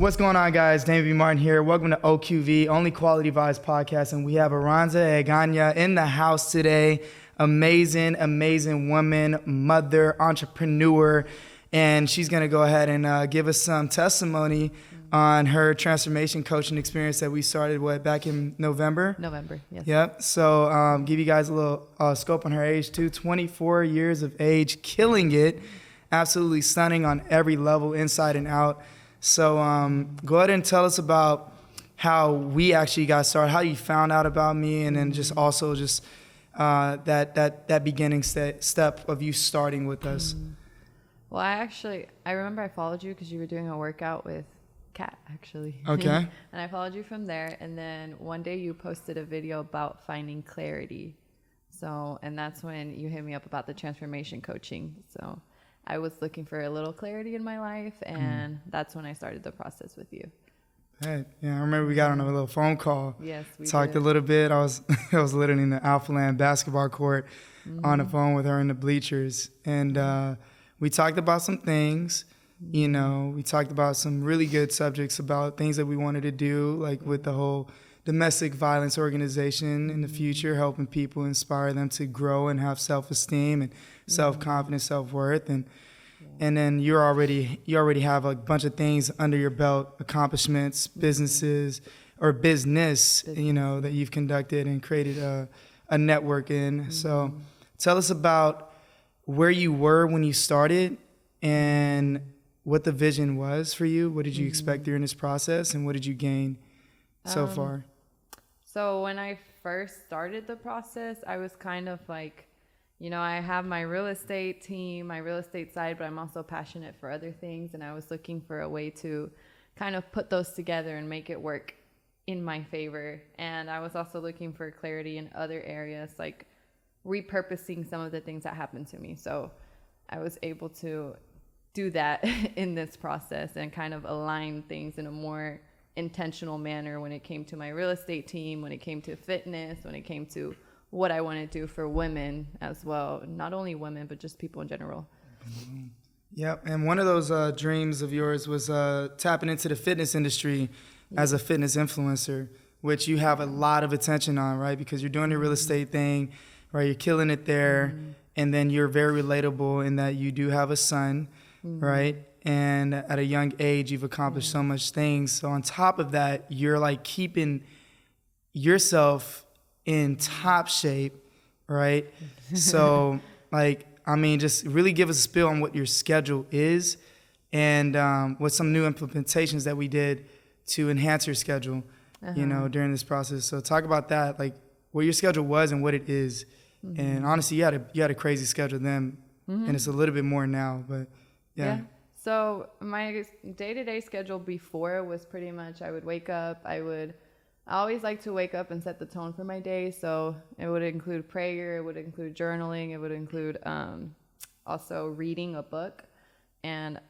What's going on, guys? Damon B. Martin here. Welcome to OQV, Only Quality Vibes Podcast. And we have Arantza Egana in the house today. Amazing woman, mother, entrepreneur. And she's going to go ahead and give us some testimony on her transformation coaching experience that we started, back in November? November, yes. Yep. So give you guys a little scope on her age, too. 24 years of age, killing it. Absolutely stunning on every level, inside and out. So go ahead and tell us about how we actually got started, how you found out about me, and then just also just that beginning step of you starting with us. Well, I remember I followed you because you were doing a workout with Kat, actually. Okay. And I followed you from there. And then one day you posted a video about finding clarity. And that's when you hit me up about the transformation coaching. So I was looking for a little clarity in my life, and that's when I started the process with you. Hey, yeah, I remember we got on a little phone call. Yes, we talked did. A little bit. I was literally in the Alpha Land basketball court on the phone with her in the bleachers, and we talked about some things. You know, we talked about some really good subjects about things that we wanted to do, like with the whole domestic violence organization in the future, helping people, inspire them to grow and have self-esteem and self-confidence, self-worth. And then you already have a bunch of things under your belt, accomplishments, business, you know, that you've conducted and created a network in. So tell us about where you were when you started and what the vision was for you. What did you expect during this process, and what did you gain so far? So when I first started the process, I was kind of like, you know, I have my real estate team, my real estate side, but I'm also passionate for other things. And I was looking for a way to kind of put those together and make it work in my favor. And I was also looking for clarity in other areas, like repurposing some of the things that happened to me. So I was able to do that in this process and kind of align things in a more intentional manner when it came to my real estate team, when it came to fitness, when it came to what I want to do for women as well. Not only women, but just people in general. Yep. And one of those dreams of yours was tapping into the fitness industry as a fitness influencer, which you have a lot of attention on, right? Because you're doing the real estate thing, right? You're killing it there. And then you're very relatable in that you do have a son, right? And at a young age, you've accomplished so much things. So on top of that, you're like keeping yourself in top shape, right? So like, I mean, just really give us a spill on what your schedule is and what some new implementations that we did to enhance your schedule, you know, during this process. So talk about that, like what your schedule was and what it is. And honestly, you had a crazy schedule then, and it's a little bit more now, but yeah. So my day-to-day schedule before was pretty much I would wake up. I always like to wake up and set the tone for my day. So it would include prayer. It would include journaling. It would include also reading a book. And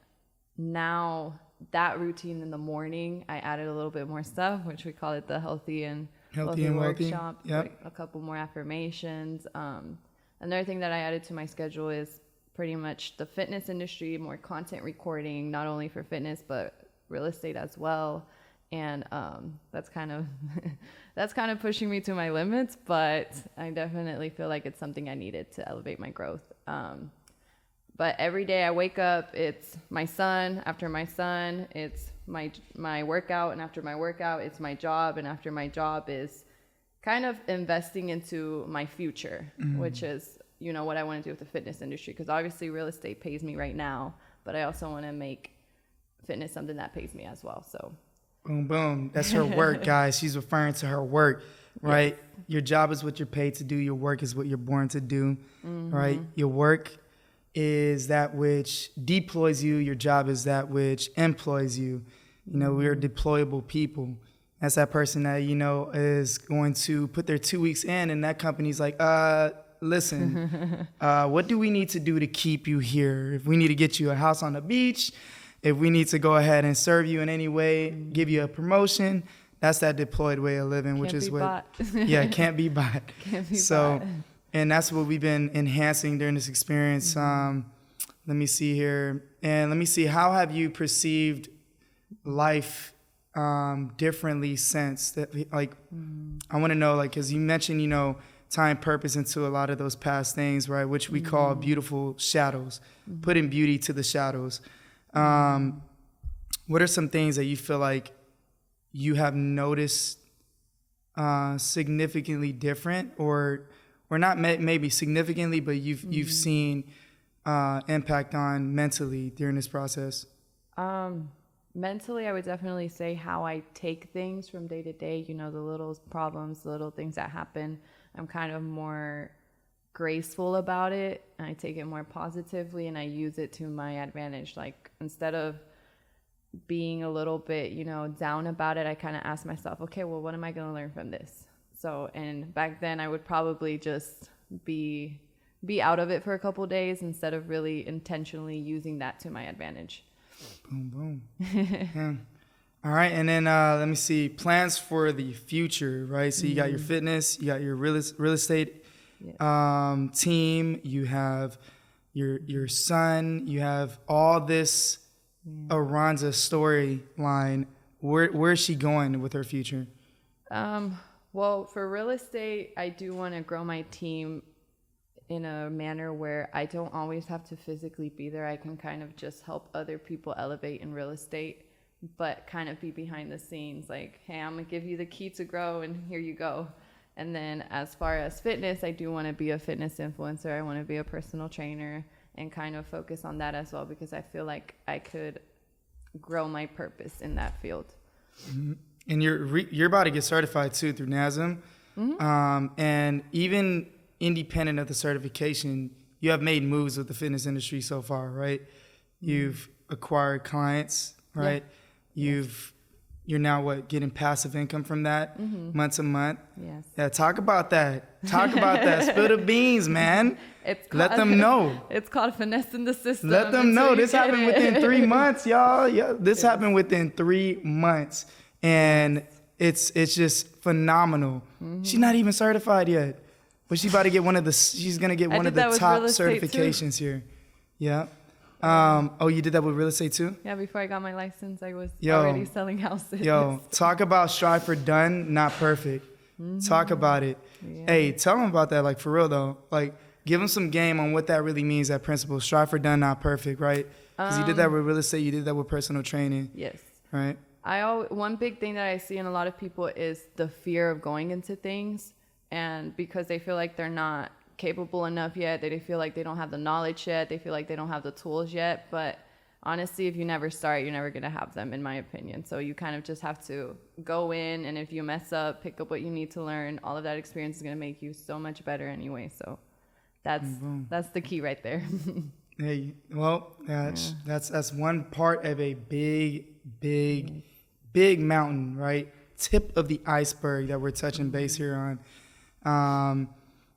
now that routine in the morning, I added a little bit more stuff, which we call it the Healthy and Wealthy workshop. Yep. Like a couple more affirmations. Another thing that I added to my schedule is pretty much the fitness industry, more content recording, not only for fitness, but real estate as well. And that's kind of pushing me to my limits, but I definitely feel like it's something I needed to elevate my growth. But every day I wake up, it's my son. After my son, it's my workout. And after my workout, it's my job. And after my job is kind of investing into my future, which is, you know, what I want to do with the fitness industry. Because obviously real estate pays me right now, but I also want to make fitness something that pays me as well. So boom, boom. That's her work, guys. She's referring to her work, right? Yes. Your job is what you're paid to do. Your work is what you're born to do, right? Your work is that which deploys you. Your job is that which employs you. You know, we are deployable people. That's that person that, you know, is going to put their 2 weeks in, and that company's like, listen, what do we need to do to keep you here? If we need to get you a house on the beach, if we need to go ahead and serve you in any way, give you a promotion, that's that deployed way of living, which is what, yeah, can't be bought. Can't be so, bought. And that's what we've been enhancing during this experience. Let me see here. And let me see, how have you perceived life differently since that? Like, I want to know, like, because you mentioned, tying purpose into a lot of those past things, right? Which we call beautiful shadows, putting beauty to the shadows. What are some things that you feel like you have noticed significantly different, or not maybe significantly, but you've seen impact on mentally during this process? Mentally, I would definitely say how I take things from day to day, the little problems, the little things that happen. I'm kind of more graceful about it, and I take it more positively, and I use it to my advantage. Like, instead of being a little bit, down about it, I kind of ask myself, okay, well, what am I going to learn from this? So, and back then I would probably just be out of it for a couple days instead of really intentionally using that to my advantage. Boom, boom. Yeah. All right, and then let me see, plans for the future, right? So you got your fitness, you got your real estate team, you have your son, you have all this Arantza storyline. Where is she going with her future? Well, for real estate, I do want to grow my team in a manner where I don't always have to physically be there. I can kind of just help other people elevate in real estate, but kind of be behind the scenes. Like, hey, I'm going to give you the key to grow, and here you go. And then as far as fitness, I do want to be a fitness influencer. I want to be a personal trainer and kind of focus on that as well, because I feel like I could grow my purpose in that field. Mm-hmm. And you're about to get certified too through NASM. And even independent of the certification, you have made moves with the fitness industry so far, right? You've acquired clients, right? Yeah. You're now getting passive income from that month to month. Yes. Yeah, talk about that. Talk about that. Spill the beans, man. Let them know. It's called finessing the system. Let them know. This happened within 3 months, y'all. Yeah, this happened within 3 months. And it's just phenomenal. She's not even certified yet, but she's about to get she's gonna get one of the top certifications here. Yeah. Oh, you did that with real estate too? Yeah, before I got my license, I was already selling houses. Talk about strive for done, not perfect. Talk about it. Yeah. Hey, tell them about that, like, for real though. Like, give them some game on what that really means, that principle. Strive for done, not perfect, right? Because you did that with real estate, you did that with personal training. Yes. Right? One big thing that I see in a lot of people is the fear of going into things, and because they feel like they're not capable enough yet, they feel like they don't have the knowledge yet, they feel like they don't have the tools yet. But honestly, if you never start, you're never going to have them, in my opinion. So you kind of just have to go in, and if you mess up, pick up what you need to learn. All of that experience is going to make you so much better anyway. So that's the key right there. Hey, well, that's one part of a big mountain, right? Tip of the iceberg that we're touching base here on.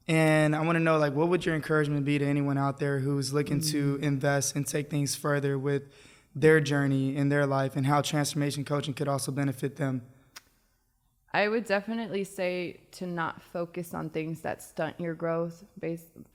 And I want to know, like, what would your encouragement be to anyone out there who's looking to invest and take things further with their journey in their life, and how transformation coaching could also benefit them? I would definitely say to not focus on things that stunt your growth.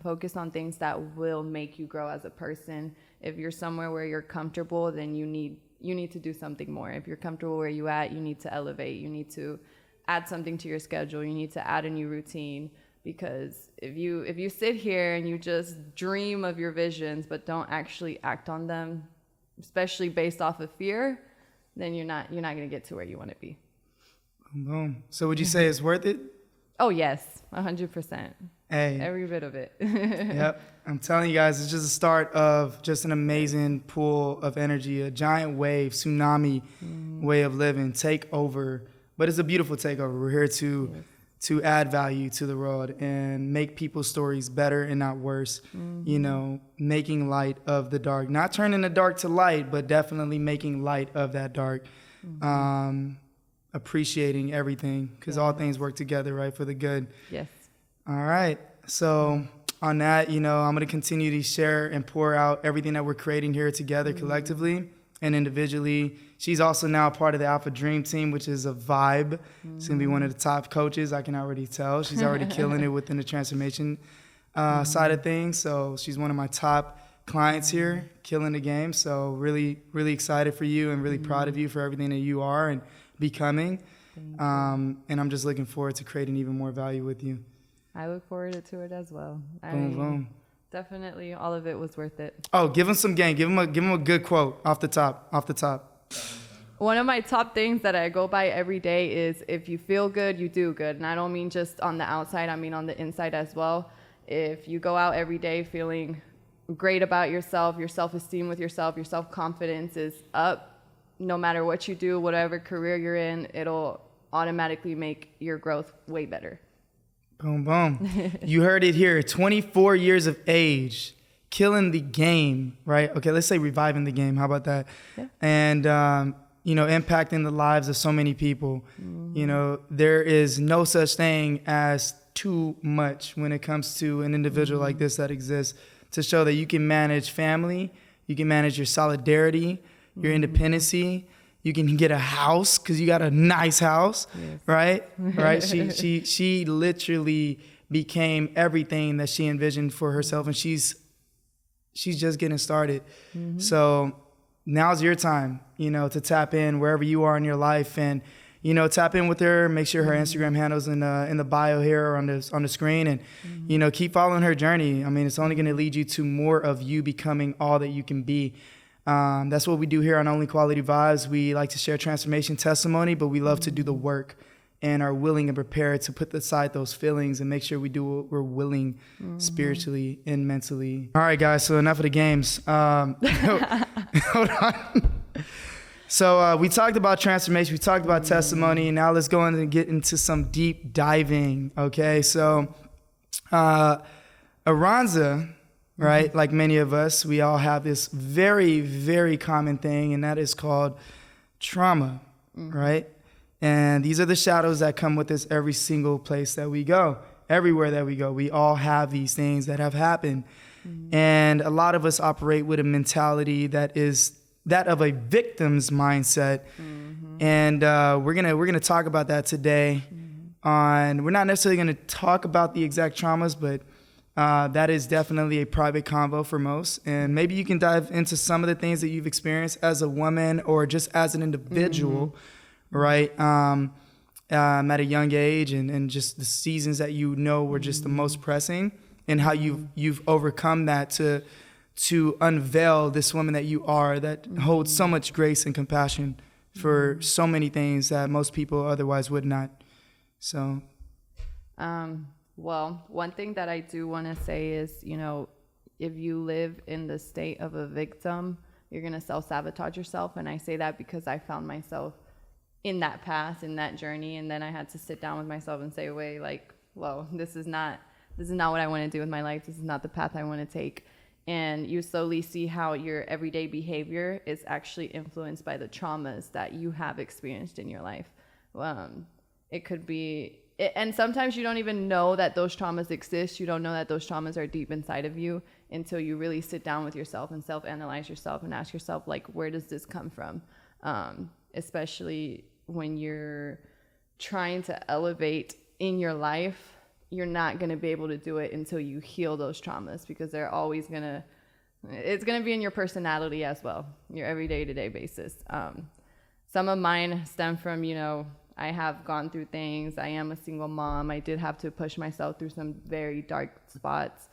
Focus on things that will make you grow as a person. If you're somewhere where you're comfortable, then you need to do something more. If you're comfortable where you at, you need to elevate. You need to add something to your schedule. You need to add a new routine. Because if you sit here and you just dream of your visions but don't actually act on them, especially based off of fear, then you're not going to get to where you want to be. Boom. So would you say it's worth it? Oh yes, 100%. Hey, every bit of it. Yep. I'm telling you guys, it's just the start of just an amazing pool of energy, a giant wave, tsunami way of living, take over. But it's a beautiful takeover. We're here to add value to the world and make people's stories better and not worse. Making light of the dark, not turning the dark to light, but definitely making light of that dark. Appreciating everything, because all things work together, right, for the good. Yes. All right. So on that, I'm going to continue to share and pour out everything that we're creating here together collectively and individually. She's also now a part of the Alpha Dream Team, which is a vibe. She's going to be one of the top coaches. I can already tell. She's already killing it within the transformation side of things. So she's one of my top clients here, killing the game. So really, really excited for you and really proud of you for everything that you are and becoming. And I'm just looking forward to creating even more value with you. I look forward to it as well. Boom. Definitely, all of it was worth it. Oh, give him some game. Give him a good quote off the top. One of my top things that I go by every day is, if you feel good, you do good. And I don't mean just on the outside, I mean on the inside as well. If you go out every day feeling great about yourself, your self-esteem with yourself, your self-confidence is up, no matter what you do, whatever career you're in, it'll automatically make your growth way better. Boom. You heard it here. 24 years of age, killing the game, right? Okay, let's say reviving the game. How about that? Yeah. And, impacting the lives of so many people. There is no such thing as too much when it comes to an individual like this that exists, to show that you can manage family, you can manage your solidarity, your independency. You can get a house because you got a nice house, yes. Right? She literally became everything that she envisioned for herself, and she's just getting started. So now's your time, to tap in wherever you are in your life, and tap in with her. Make sure her Instagram handle's in the bio here or on the screen, and keep following her journey. I mean, it's only going to lead you to more of you becoming all that you can be. That's what we do here on Only Quality Vibes. We like to share transformation testimony, but we love to do the work and are willing and prepared to put aside those feelings and make sure we do what we're willing spiritually and mentally. All right, guys, so enough of the games. Hold on. So we talked about transformation. We talked about testimony. Now let's go in and get into some deep diving, okay? So Arantza, right? Like many of us, we all have this very, very common thing, and that is called trauma, right? And these are the shadows that come with us every single place that we go, everywhere that we go. We all have these things that have happened. And a lot of us operate with a mentality that is that of a victim's mindset. And we're gonna talk about that today. We're not necessarily gonna talk about the exact traumas, but that is definitely a private convo for most. And maybe you can dive into some of the things that you've experienced as a woman or just as an individual, right? At a young age, and just the seasons that were just the most pressing, and how you've overcome that to unveil this woman that you are, that holds so much grace and compassion for so many things that most people otherwise would not. So. Well, one thing that I do want to say is, if you live in the state of a victim, you're going to self-sabotage yourself. And I say that because I found myself in that path, in that journey. And then I had to sit down with myself and say, wait, whoa, this is not what I want to do with my life. This is not the path I want to take. And you slowly see how your everyday behavior is actually influenced by the traumas that you have experienced in your life. It could be... And sometimes you don't even know that those traumas exist. You don't know that those traumas are deep inside of you until you really sit down with yourself and self-analyze yourself and ask yourself, where does this come from? Especially when you're trying to elevate in your life, you're not going to be able to do it until you heal those traumas, because they're always it's going to be in your personality as well, your everyday to day basis. Some of mine stem from, I have gone through things. I am a single mom. I did have to push myself through some very dark spots,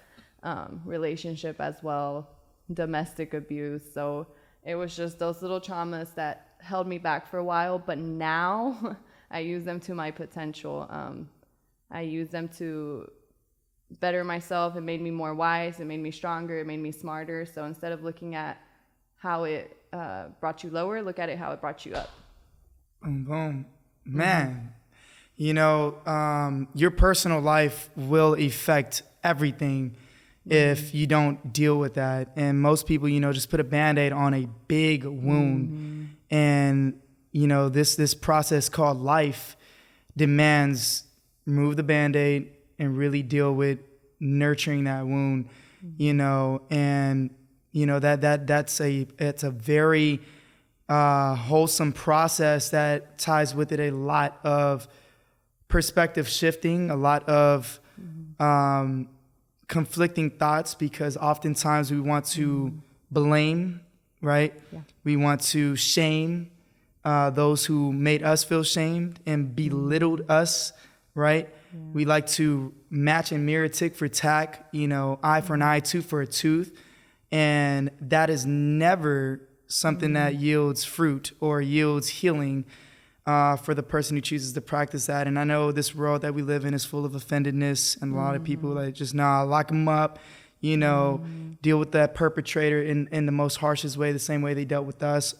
relationship as well, domestic abuse. So it was just those little traumas that held me back for a while. But now I use them to my potential. I use them to better myself. It made me more wise. It made me stronger. It made me smarter. So instead of looking at how it brought you lower, look at it how it brought you up. Boom, boom. Man, your personal life will affect everything if you don't deal with that. And most people, just put a Band-Aid on a big wound. And, this process called life demands remove the Band-Aid and really deal with nurturing that wound, and, it's a very wholesome process that ties with it a lot of perspective shifting, a lot of conflicting thoughts because oftentimes we want to blame, right? Yeah. We want to shame those who made us feel shamed and belittled us, right? Yeah. We like to match and mirror, tick for tack, eye for an eye, tooth for a tooth. And that is never something that yields fruit or yields healing for the person who chooses to practice that. And I know this world that we live in is full of offendedness, and a lot of people like just lock them up, deal with that perpetrator in the most harshest way, the same way they dealt with us,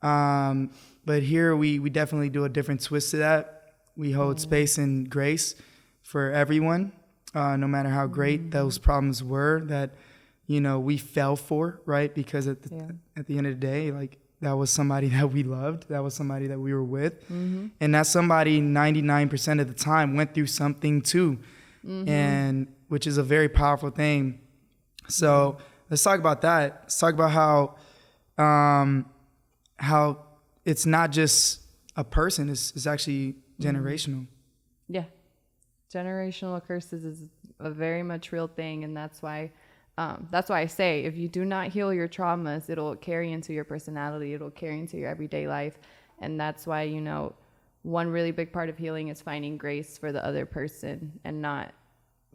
but here we definitely do a different twist to that. We hold space and grace for everyone, no matter how great those problems were that, we fell for, right? Because at the end of the day, like, that was somebody that we loved. That was somebody that we were with. And that somebody 99% of the time went through something too, and which is a very powerful thing. So let's talk about that. Let's talk about how it's not just a person, it's actually generational. Yeah. Generational curses is a very much real thing, and that's why I say, if you do not heal your traumas, it'll carry into your personality, it'll carry into your everyday life. And that's why, one really big part of healing is finding grace for the other person and not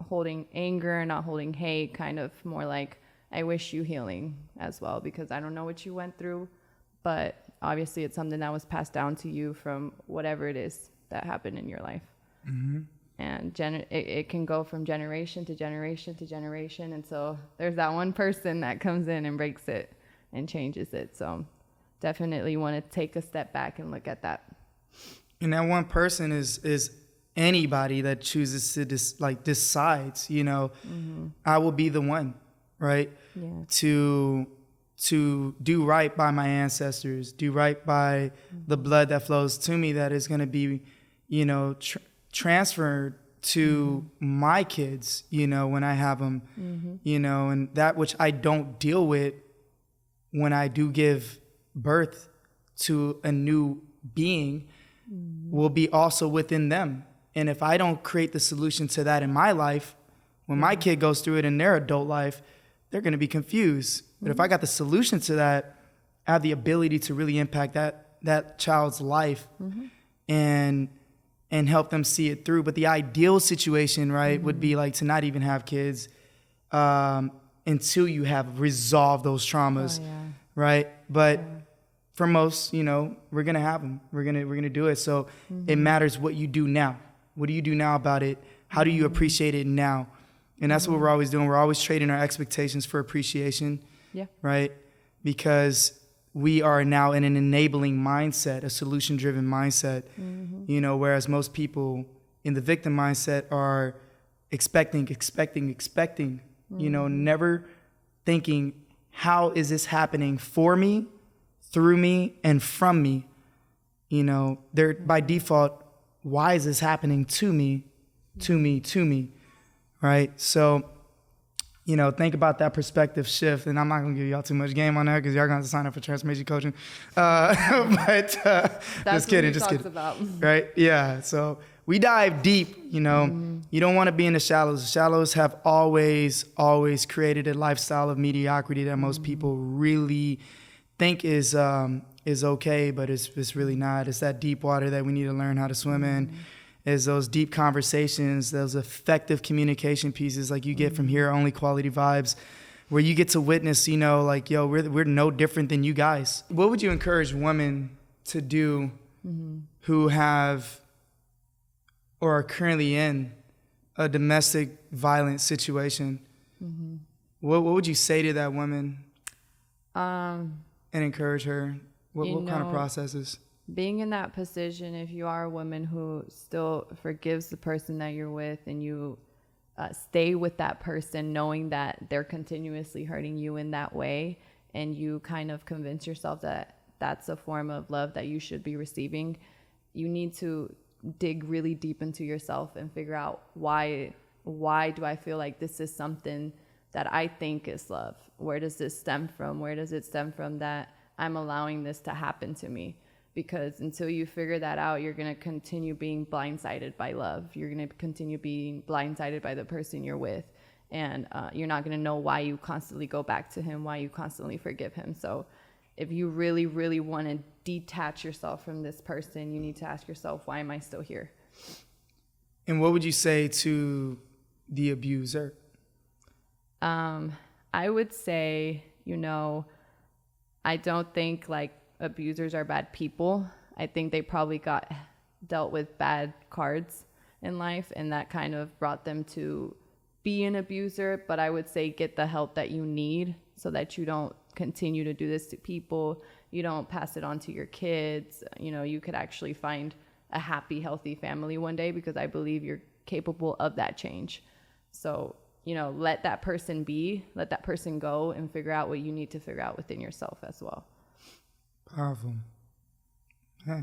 holding anger, not holding hate, kind of more like, I wish you healing as well, because I don't know what you went through, but obviously it's something that was passed down to you from whatever it is that happened in your life. And it can go from generation to generation to generation. And so there's that one person that comes in and breaks it and changes it. So definitely want to take a step back and look at that. And that one person is anybody that chooses to decides, I will be the one, right? Yeah. To do right by my ancestors, do right by the blood that flows to me that is going to be, transferred to my kids, when I have them, and that which I don't deal with when I do give birth to a new being will be also within them. And if I don't create the solution to that in my life, when my kid goes through it in their adult life, they're going to be confused. But if I got the solution to that, I have the ability to really impact that child's life and help them see it through. But the ideal situation, right, would be like to not even have kids until you have resolved those traumas, right? But for most, we're gonna have them. We're gonna do it. So it matters what you do now. What do you do now about it? How do you appreciate it now? And that's what we're always doing. We're always trading our expectations for appreciation, right? Because we are now in an enabling mindset, a solution-driven mindset, whereas most people in the victim mindset are expecting, never thinking, how is this happening for me, through me, and from me? They're by default, why is this happening to me, right? So, think about that perspective shift. And I'm not going to give y'all too much game on that because y'all going to sign up for transformation coaching. But just kidding. About. Right? Yeah. So we dive deep, You don't want to be in the shallows. The shallows have always created a lifestyle of mediocrity that most people really think is okay, but it's really not. It's that deep water that we need to learn how to swim in. Is those deep conversations, those effective communication pieces like you get from Here Only Quality Vibes, where you get to witness, we're no different than you guys. What would you encourage women to do who have or are currently in a domestic violence situation? What would you say to that woman and encourage her? What kind of processes? Being in that position, if you are a woman who still forgives the person that you're with and you stay with that person knowing that they're continuously hurting you in that way, and you kind of convince yourself that that's a form of love that you should be receiving, you need to dig really deep into yourself and figure out why do I feel like this is something that I think is love? Where does this stem from? Where does it stem from that I'm allowing this to happen to me? Because until you figure that out, you're going to continue being blindsided by love. You're going to continue being blindsided by the person you're with. and you're not going to know why you constantly go back to him, why you constantly forgive him. So if you really, really want to detach yourself from this person, you need to ask yourself, why am I still here? And what would you say to the abuser? I would say, I don't think like abusers are bad people. I think they probably got dealt with bad cards in life, and that kind of brought them to be an abuser. But I would say get the help that you need so that you don't continue to do this to people. You don't pass it on to your kids. You could actually find a happy, healthy family one day, because I believe you're capable of that change. So, let that person be, let that person go, and figure out what you need to figure out within yourself as well. Powerful. Hey.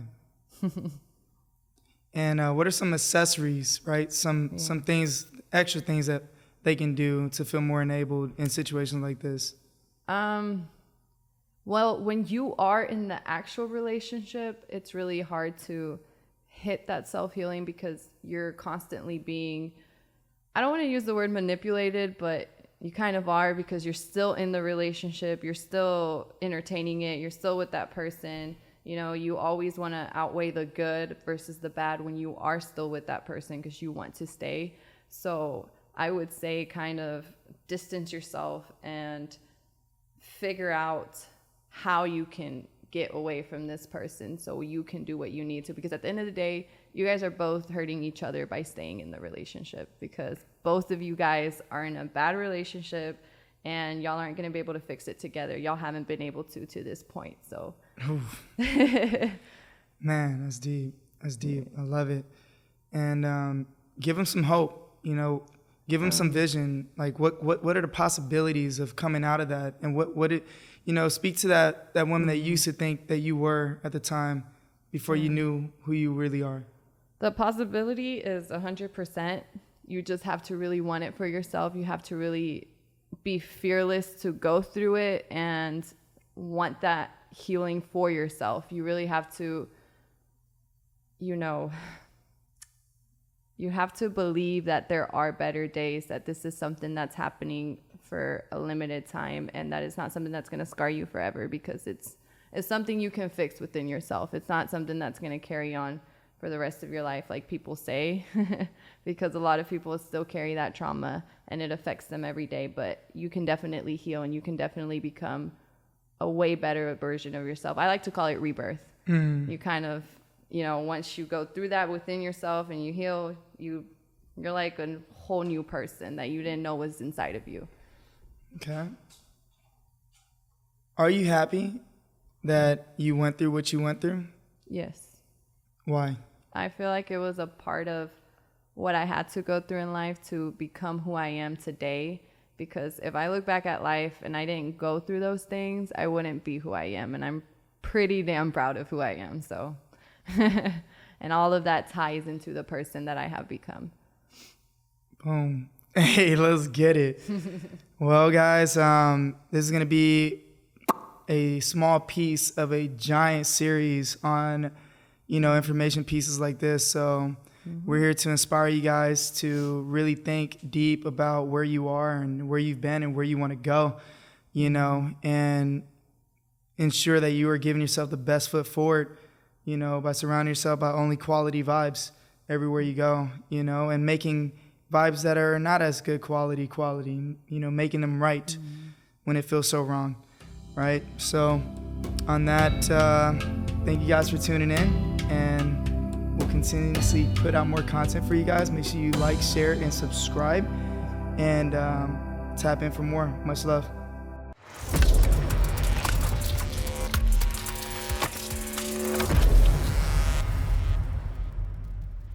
And what are some accessories, right? Some things, extra things that they can do to feel more enabled in situations like this? Well, when you are in the actual relationship, it's really hard to hit that self-healing, because you're constantly being, I don't want to use the word manipulated, but you kind of are, because you're still in the relationship, you're still entertaining it, you're still with that person. You always want to outweigh the good versus the bad when you are still with that person, because you want to stay. So I would say kind of distance yourself and figure out how you can get away from this person so you can do what you need to, because at the end of the day, you guys are both hurting each other by staying in the relationship, because both of you guys are in a bad relationship and y'all aren't going to be able to fix it together. Y'all haven't been able to this point. So man, that's deep. I love it. And give them some hope, give them some vision. Like what are the possibilities of coming out of that? And what it, speak to that woman that used to think that you were at the time before you knew who you really are. The possibility is 100%. You just have to really want it for yourself. You have to really be fearless to go through it and want that healing for yourself. You really have to, you have to believe that there are better days, that this is something that's happening for a limited time, and that it's not something that's going to scar you forever, because it's something you can fix within yourself. It's not something that's going to carry on for the rest of your life, like people say, because a lot of people still carry that trauma and it affects them every day. But you can definitely heal, and you can definitely become a way better version of yourself. I like to call it rebirth. You kind of, once you go through that within yourself and you heal, you're like a whole new person that you didn't know was inside of you. Okay. Are you happy that you went through what you went through? Yes. Why? I feel like it was a part of what I had to go through in life to become who I am today. Because if I look back at life and I didn't go through those things, I wouldn't be who I am. And I'm pretty damn proud of who I am. So, and all of that ties into the person that I have become. Boom. Hey, let's get it. Well, guys, this is going to be a small piece of a giant series on, information pieces like this. So we're here to inspire you guys to really think deep about where you are and where you've been and where you want to go, and ensure that you are giving yourself the best foot forward, by surrounding yourself by only quality vibes everywhere you go, and making vibes that are not as good quality, making them right when it feels so wrong, right? So on that, thank you guys for tuning in, and we'll continuously put out more content for you guys. Make sure you like, share, and subscribe, and tap in for more. Much love.